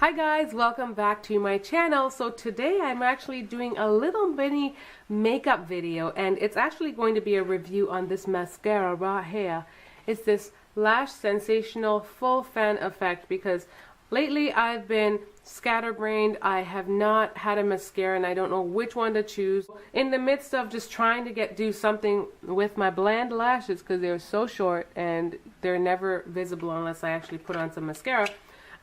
Hi guys, welcome back to my channel. So today I'm actually doing a little mini makeup video, and it's actually going to be a review on this mascara right here. It's this Lash Sensational Full Fan Effect, because lately I've been scatterbrained. I have not had a mascara and I don't know which one to choose. In the midst of just trying to do something with my bland lashes, because they're so short and they're never visible unless I actually put on some mascara,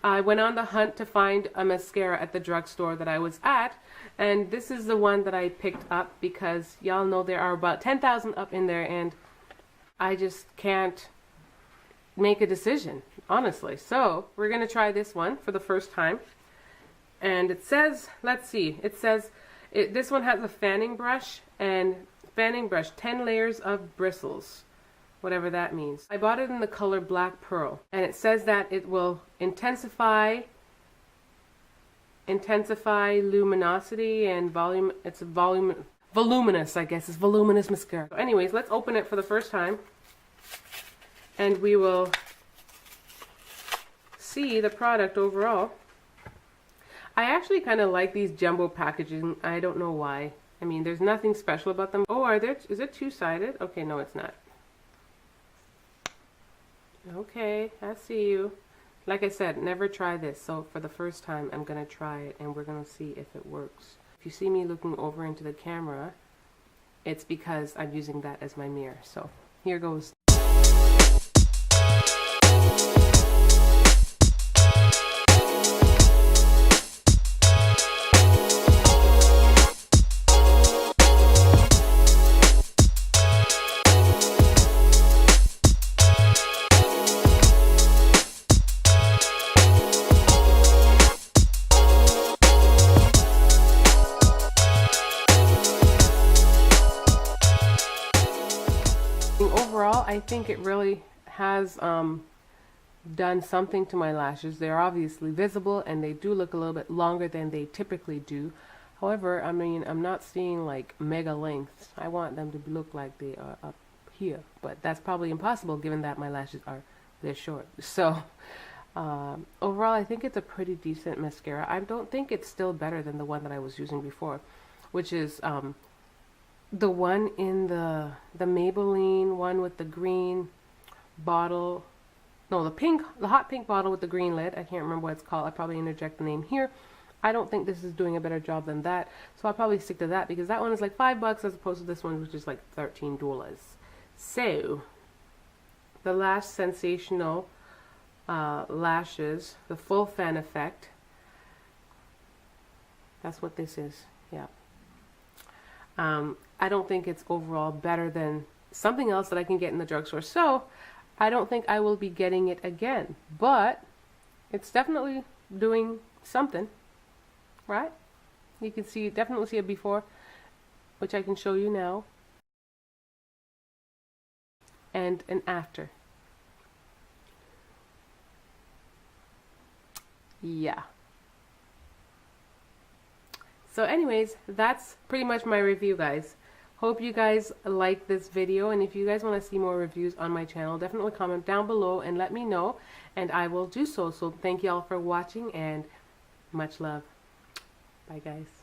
I went on the hunt to find a mascara at the drugstore that I was at, and this is the one that I picked up because y'all know there are about 10,000 up in there and I just can't make a decision, honestly. So we're going to try this one for the first time. And it says, let's see, it says, this one has a fanning brush, 10 layers of bristles. Whatever that means. I bought it in the color Black Pearl, and it says that it will intensify luminosity and volume. It's voluminous, I guess. It's voluminous mascara. So anyways, let's open it for the first time, and we will see the product overall. I actually kind of like these jumbo packaging. I don't know why. I mean, there's nothing special about them. Oh, is it two-sided? Okay, no, it's not. Okay, I see you. Like I said, never try this. So for the first time, I'm going to try it and we're going to see if it works. If you see me looking over into the camera, it's because I'm using that as my mirror. So here goes. Overall, I think it really has done something to my lashes. They're obviously visible and they do look a little bit longer than they typically do. However, I mean, I'm not seeing like mega lengths. I want them to look like they are up here, but that's probably impossible given that my lashes they're short. So overall, I think it's a pretty decent mascara. I don't think it's still better than the one that I was using before, which is the one in the Maybelline one with the green bottle. No, the hot pink bottle with the green lid. I can't remember what it's called. I probably interject the name here. I don't think this is doing a better job than that, so I'll probably stick to that because that one is like $5 as opposed to this one, which is like $13. So the Lash Sensational lashes, the Full Fan Effect. That's what this is. Yeah. I don't think it's overall better than something else that I can get in the drugstore, so I don't think I will be getting it again, but it's definitely doing something, right? You can definitely see a before, which I can show you now, and an after. Yeah. So anyways, that's pretty much my review, guys. Hope you guys like this video, and if you guys want to see more reviews on my channel, definitely comment down below and let me know, and I will do so. So thank you all for watching, and much love. Bye, guys.